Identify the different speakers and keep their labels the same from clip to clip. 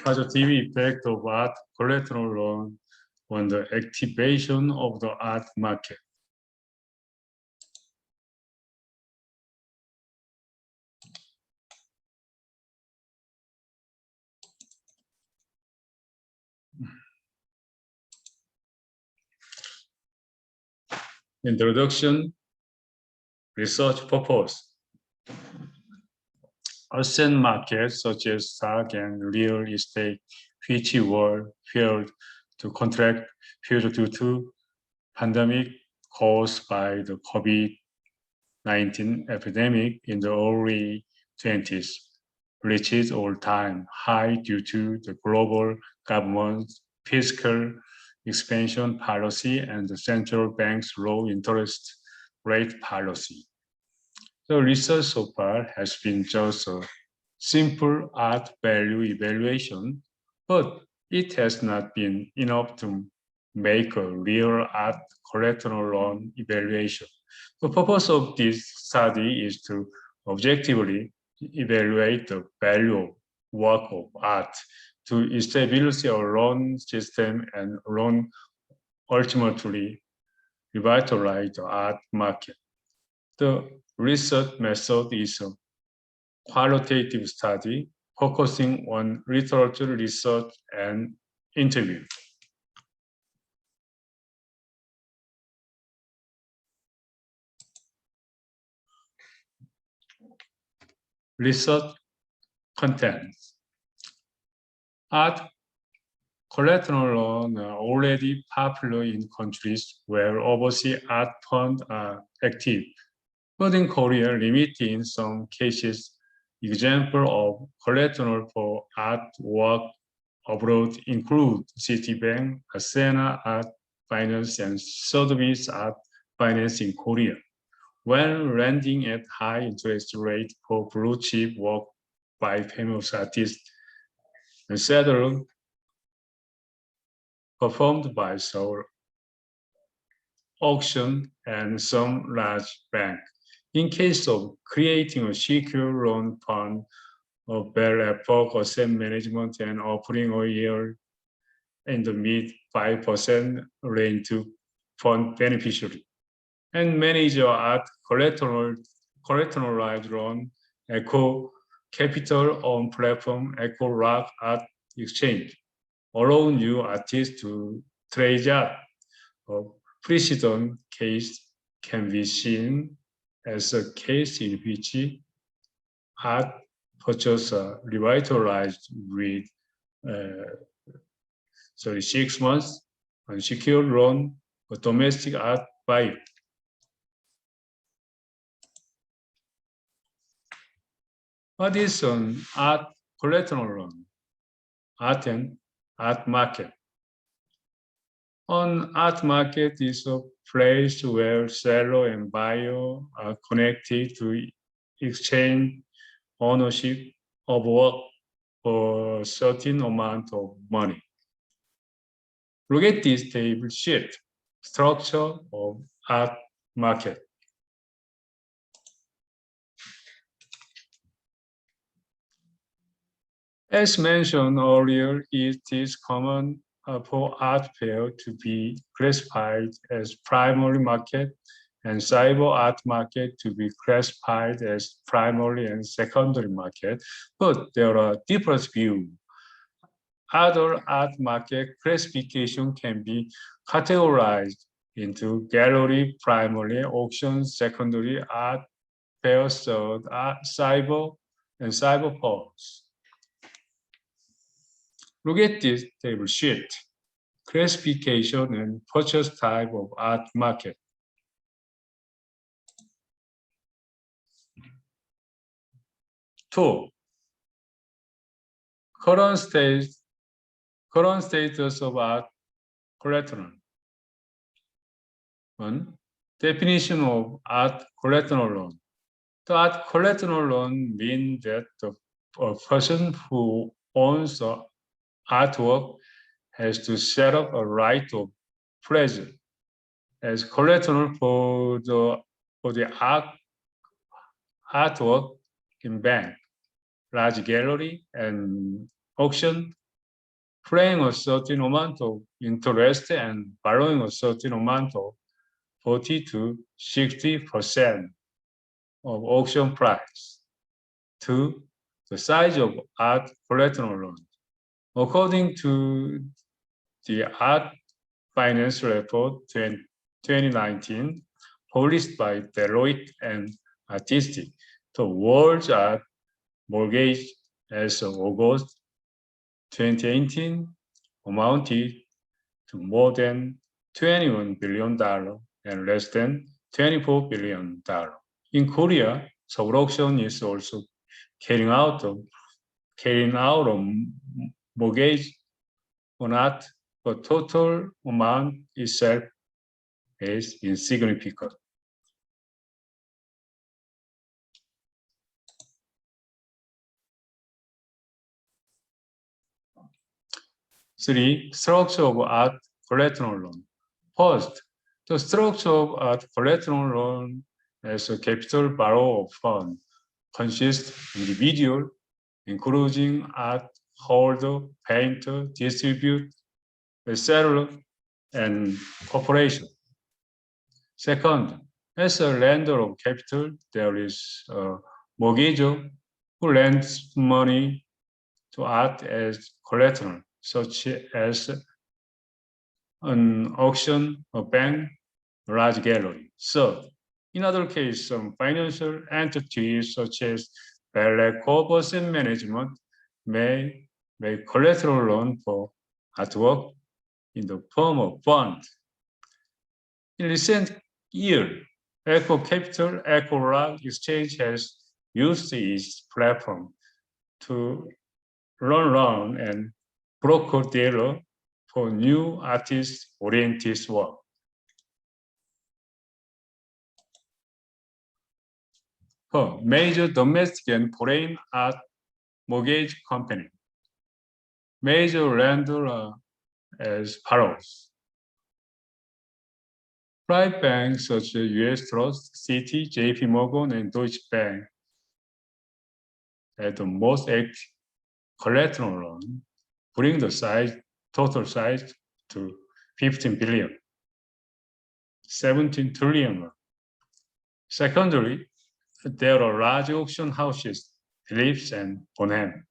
Speaker 1: Positive effect of art collateral loan on the activation of the art market. Introduction, research purpose. Asset markets such as stock and real estate, which were feared to contract due to pandemic caused by the COVID-19 epidemic in the early 20s, reached all-time high due to the global government's fiscal expansion policy and the central bank's low interest rate policy. The research so far has been just a simple art value evaluation, but it has not been enough to make a real art collateral loan evaluation. The purpose of this study is to objectively evaluate the value of work of art to establish a loan system and loan ultimately revitalize the art market. The research method is a qualitative study focusing on literature research and interview. Research contents. Art collateral loans are already popular in countries where overseas art funds are active. But in Korea, limited in some cases, example of collateral for artwork abroad include Citibank, Asena Art Finance, and Sotheby's Art Finance in Korea. When lending at high interest rate for blue chip work by famous artists, and settled performed by Seoul auction and some large bank. In case of creating a secure loan fund of Bell Epoch Asset Management and offering a yield in the mid 5% range to fund beneficiary, and manage your art collateralized loan, Echo Capital on platform Echo Rock Art Exchange, allow new artists to trade art. A precedent case can be seen as a case in which art purchase revitalized with 6 months unsecured loan, a domestic art buyer. What is an art collateral loan? Art and art market. An art market is a place where seller and buyer are connected to exchange ownership of work for a certain amount of money. Look at this table sheet, structure of art market. As mentioned earlier, it is common for art fair to be classified as primary market and cyber art market to be classified as primary and secondary market, but there are different views. Other art market classification can be categorized into gallery, primary, auction, secondary, art fair, third, cyber, and cyber pulse. Look at this table sheet, classification and purchase type of art market. Two, current status of art collateral. One, definition of art collateral loan. The art collateral loan means that a person who owns the artwork has to set up a right of pledge as collateral for the artwork in bank. large gallery, and auction, paying a certain amount of interest and borrowing a certain amount of 40 to 60% of auction price. 2. The size of art collateral loan. According to the Art Finance Report 2019, published by Deloitte and FoCoS.IDIC, the world's art mortgage as of August 2018 amounted to more than $21 billion and less than $24 billion. In Korea, Seoul Auction is also carrying out a mortgage on art, but total amount itself is insignificant. Three, structure of art collateral loan. First, the structure of art collateral loan as a capital borrower fund consists of individual, including art holder, painter, distributor, seller, and corporation. Second, as a lender of capital, there is a mortgagor who lends money to art as collateral, such as an auction, a bank, a large gallery. Third, in other cases, some financial entities such as FoCoS Asset Management may make collateral loan for artwork in the form of fund. In recent years, Eco Capital, Eco Rock Exchange has used its platform to run and broker-dealer for new artist-oriented work. Major domestic and foreign art mortgage company. Major lender are as follows. Private banks such as US Trust, Citi, JP Morgan, and Deutsche Bank at the most active collateral loan, bring the total size to 15 billion, 17 trillion. Secondly, there are large auction houses, Phillips and Bonham.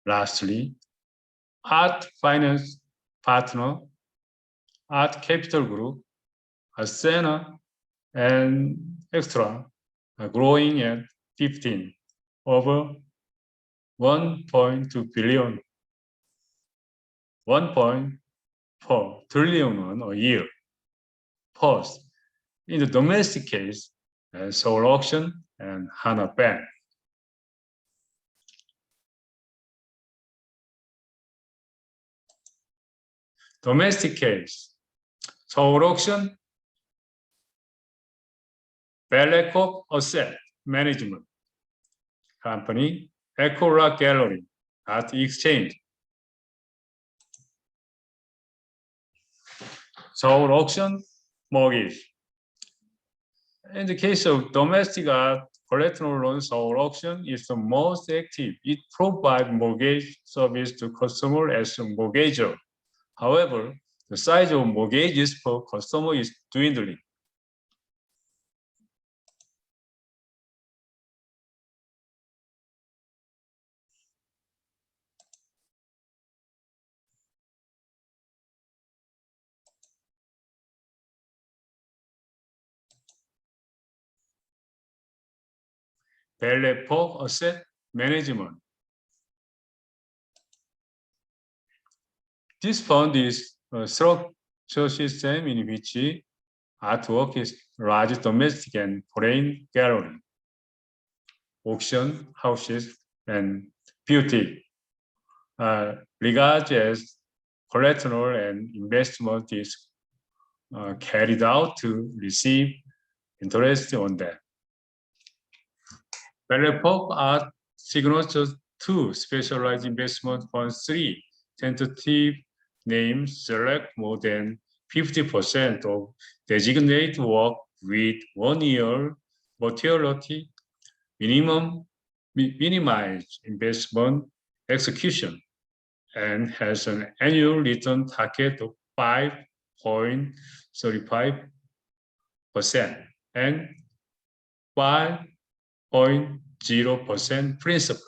Speaker 1: Lastly, Art Finance Partner, Art Capital Group, Ascena, and Extra are growing at 15, over 1.2 billion, 1.4 trillion a year. First, in the domestic case, Seoul Auction and Hana Bank. Domestic case, Seoul Auction, FoCoS Asset Management Company, Eco Rock Gallery, Art Exchange. Seoul Auction Mortgage. In the case of domestic art collateral loan, Seoul Auction is the most active. It provides mortgage service to customers as a mortgagor. However, the size of mortgages per customer is dwindling. FoCoS Asset Management. This fund is a structure system in which artwork is large domestic and foreign gallery, auction houses, and beauty regarded as collateral, and investment is carried out to receive interest on them. FoCoS Art Signature 2 Specialized Investment Fund 3 tentative names select more than 50% of designated work with 1 year maturity, minimum minimize investment execution and has an annual return target of 5.35% and 5.0% principal.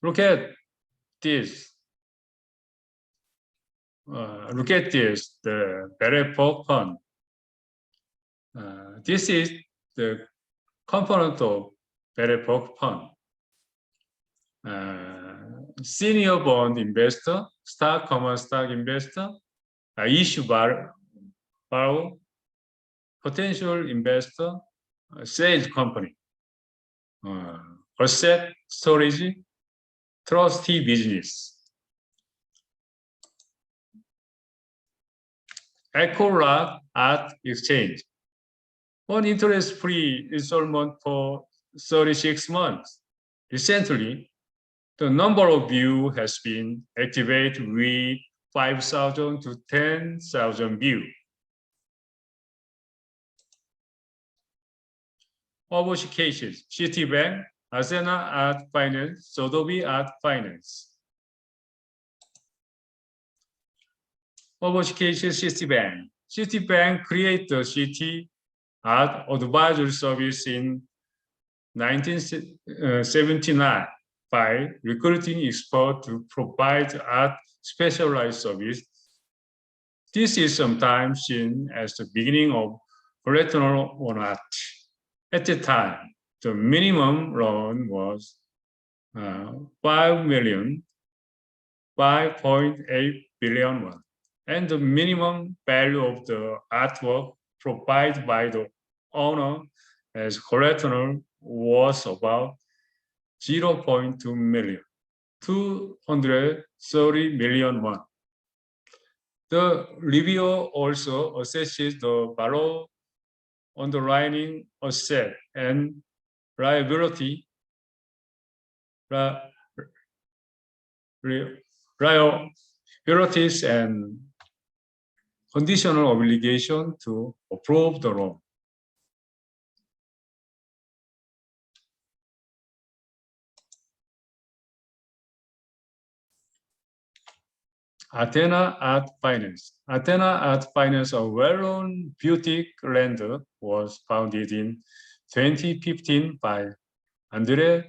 Speaker 1: Look at this. The FoCoS fund. This is the component of FoCoS fund. Senior bond investor, common stock investor, issue borrow, potential investor, sales company, asset storage, trustee business. EcoLock Art Exchange. One interest-free installment for 36 months. Recently, the number of views has been activated with 5,000 to 10,000 views. Overseas cases, Citibank, Asena Art Finance, Sotheby Art Finance. Overseas cases, Citibank. Citibank created the City Art Advisory Service in 1979 by recruiting experts to provide art specialized service. This is sometimes seen as the beginning of collateral on art. At the time, the minimum loan was 5.8 billion won, and the minimum value of the artwork provided by the owner as collateral was about 0.2 million, 230 million won. The reviewer also assesses the borrower underlying asset and liabilities and conditional obligation to approve the loan. Athena Art Finance. Athena Art Finance, a well-known boutique lender, was founded in 2015 by Andre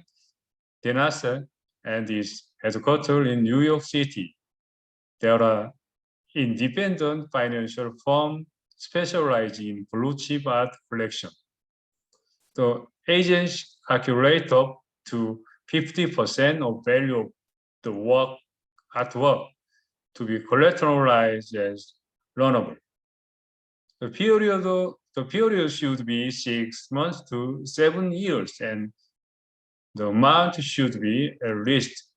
Speaker 1: Denase and is headquartered in New York City. There are independent financial firms specializing in blue-chip art collection. The agents calculate up to 50% of value of the artwork to be collateralized as loanable. The period should be 6 months to 7 years, and the amount should be at least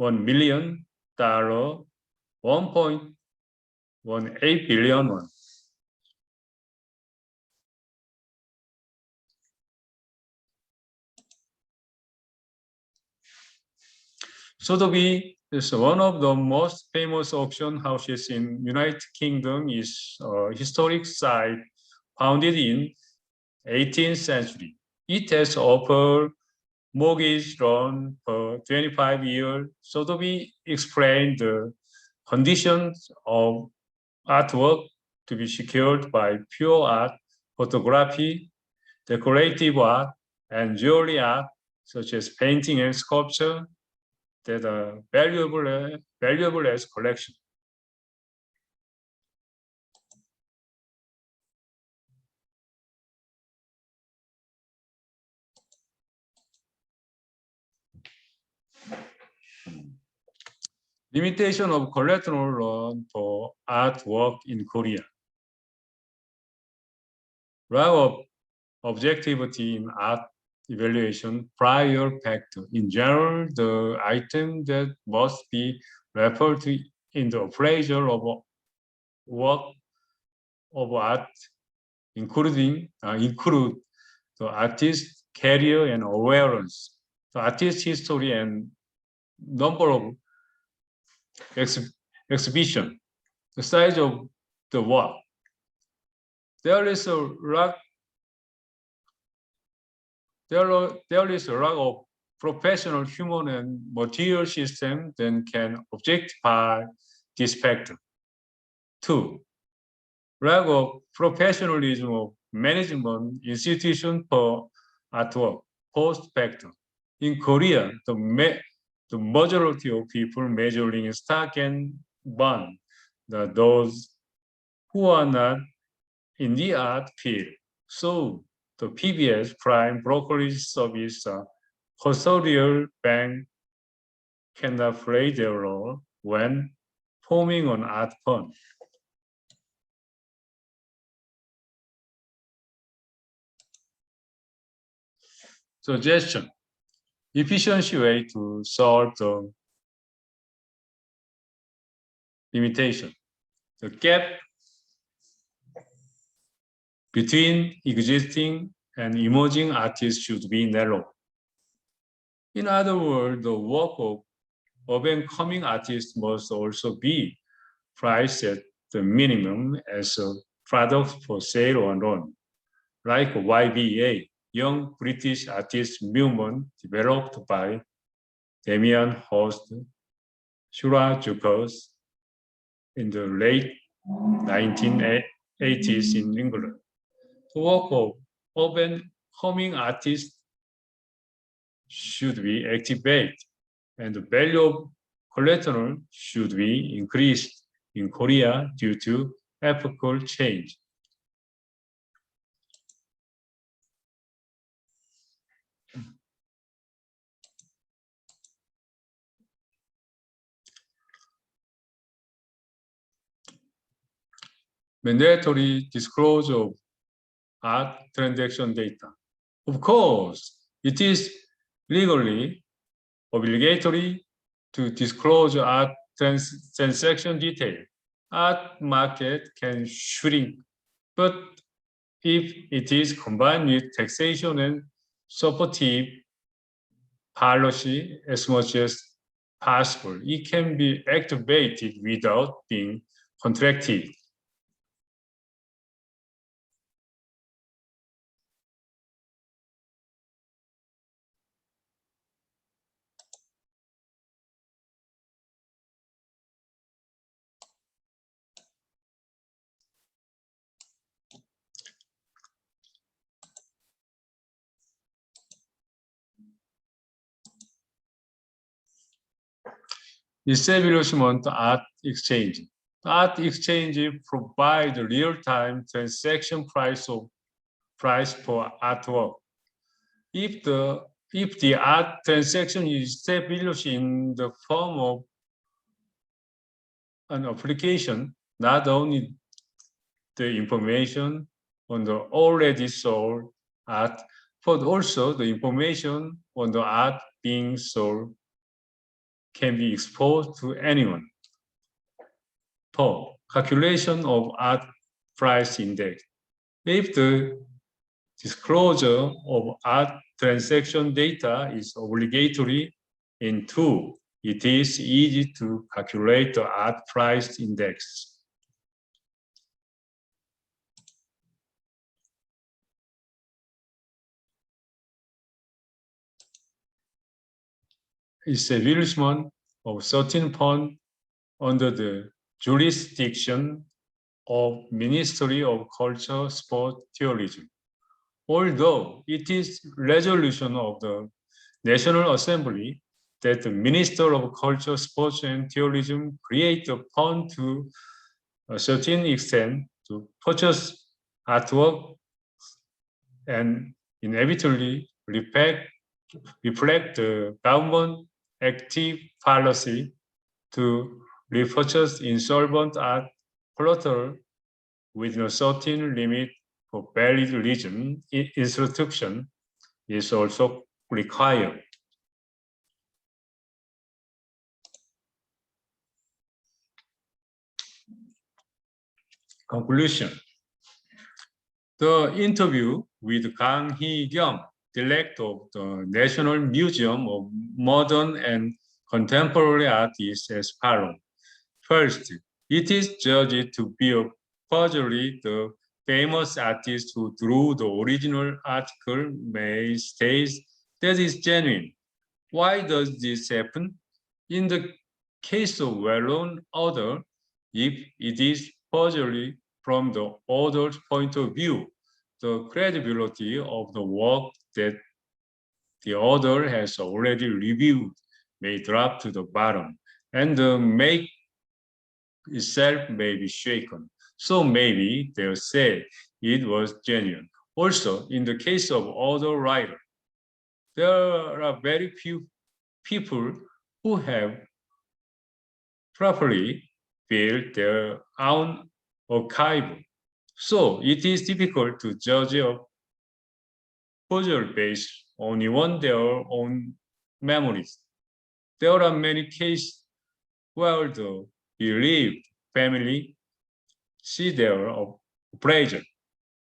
Speaker 1: $1 million, 1.18 billion won. Sotheby is one of the most famous auction houses in United Kingdom. Is a historic site founded in 18th century. It has offered mortgage loan for 25 years. Sotheby explained the conditions of artwork to be secured by pure art, photography, decorative art, and jewelry art, such as painting and sculpture, that are valuable as collection. Limitation of collateral loan for artwork in Korea. Lack of objectivity in art evaluation prior factor. In general, the item that must be referred to in the appraisal of a work of art include the artist's career and awareness, the artist's history and number of exhibition, The size of the work. There is a lack of professional human and material systems that can objectify this factor. 2. Lack of professionalism of management institution for artwork, post factor. In Korea, the majority of people measuring stock and bond, those who are not in the art field. So the PBS prime brokerage service custodial bank cannot play their role when forming an art fund. Suggestion: efficiency way to solve the limitation. The gap between existing and emerging artists should be narrowed. In other words, the work of up-and-coming artists must also be priced at the minimum as a product for sale or loan, like YBA, Young British Artist Movement, developed by Damien Hirst, Shura Jukos in the late 1980s in England. The work of up-and-coming artists should be activated, and the value of collateral should be increased in Korea due to epochal change. Mandatory disclosure of art transaction data. Of course, it is legally obligatory to disclose art transaction detail. Art market can shrink, but if it is combined with taxation and supportive policy as much as possible, it can be activated without being contracted. Establishment art exchange. Art exchange provides real-time transaction price for artwork. If the art transaction is established in the form of an application, not only the information on the already sold art, but also the information on the art being sold can be exposed to anyone. 4. Calculation of art price index. If the disclosure of art transaction data is obligatory in 2, it is easy to calculate the art price index. Establishment of certain fund under the jurisdiction of Ministry of Culture, Sport, Tourism. Although it is resolution of the National Assembly that the Minister of Culture, Sports, and Tourism create a fund to a certain extent to purchase artwork and inevitably reflect the government active policy to repurchase insolvent art collateral within a certain limit for valid reason. Instruction is also required. Conclusion. The interview with Kang Hee-kyung, director of the National Museum of Modern and Contemporary Art, is as follows. First, It is judged to be a forgery. The famous artist who drew the original article may state that it's genuine. Why does this happen? In the case of well-known author, if it is forgery from the author's point of view, the credibility of the work that the author has already reviewed may drop to the bottom, and the make itself may be shaken. So maybe they'll say it was genuine. Also, in the case of author writer, there are very few people who have properly built their own archive. So it is difficult to judge a puzzle based only on their own memories. There are many cases where the bereaved family see their appraisal,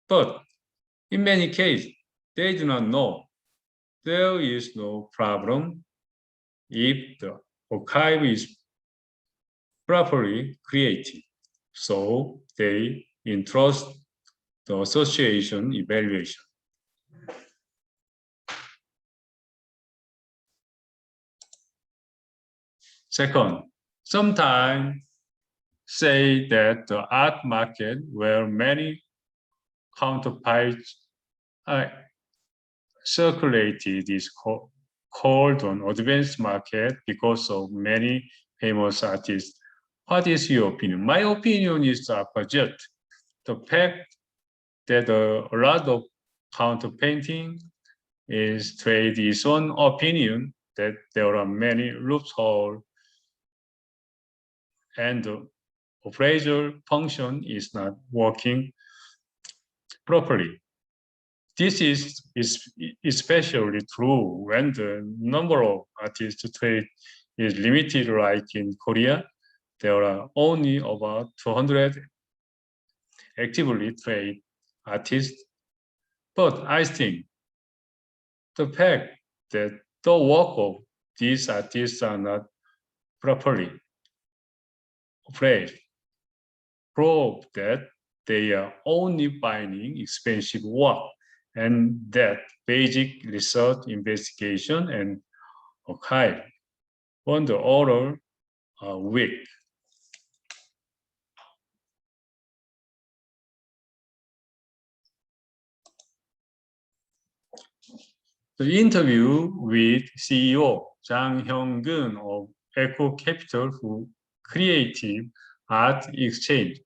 Speaker 1: but in many cases, they do not know. There is no problem if the archive is properly created. So they entrust the association evaluation. Second, sometimes say that the art market where many counterparts are circulated is called an advanced market because of many famous artists. What is your opinion? My opinion is the opposite. The fact that a lot of counterpainting is trade is one opinion that there are many loopholes and the appraisal function is not working properly. This is especially true when the number of artists trade is limited, like in Korea. There are only about 200 actively trade artists. But I think the fact that the work of these artists are not properly appraised prove that they are only buying expensive work, and that basic research, investigation, and archive on the order are weak. The interview with CEO Jang Hyung-gun of Eco Capital, who creative art exchange,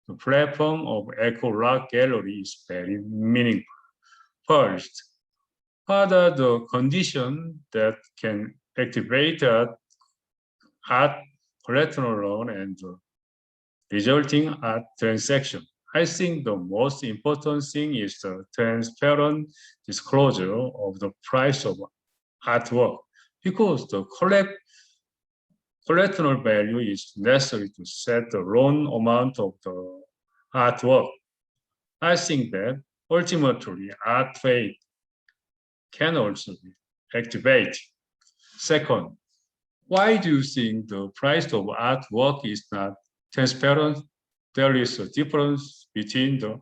Speaker 1: the platform of Eco Rock Gallery, is very meaningful. First, what are the conditions that can activate art collateral loan and the resulting art transaction? I think the most important thing is the transparent disclosure of the price of artwork, because the collateral value is necessary to set the loan amount of the artwork. I think that ultimately art trade can also be activated. Second, why do you think the price of artwork is not transparent? There is a difference between the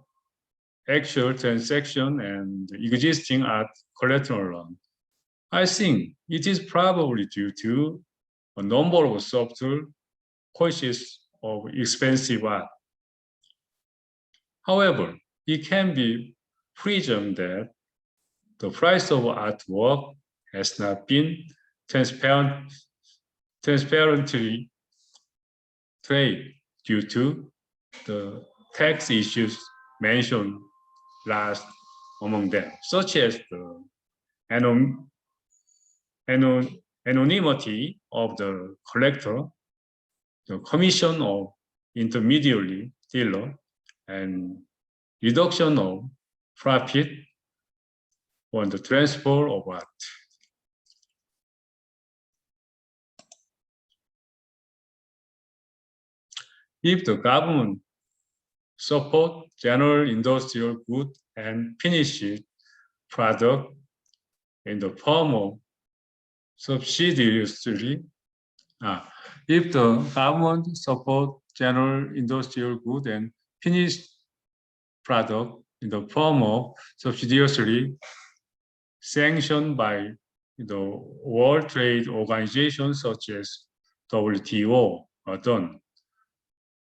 Speaker 1: actual transaction and the existing art collateral loan. I think it is probably due to a number of subtle causes of expensive art. However, it can be presumed that the price of artwork has not been transparently traded due to the tax issues mentioned last among them, such as the anonymity of the collector, the commission of intermediary dealer, and reduction of profit on the transfer of art. If the government support general industrial good and finished product in the form of subsidies, If the government support general industrial good and finished product in the form of subsidiary sanctioned by the World Trade Organization such as WTO are done.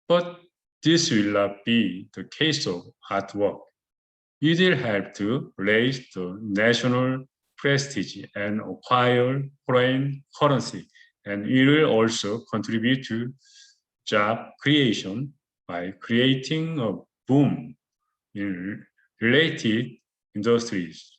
Speaker 1: But this will not be the case of hard work. It will help to raise the national prestige and acquire foreign currency, and it will also contribute to job creation by creating a boom in related industries.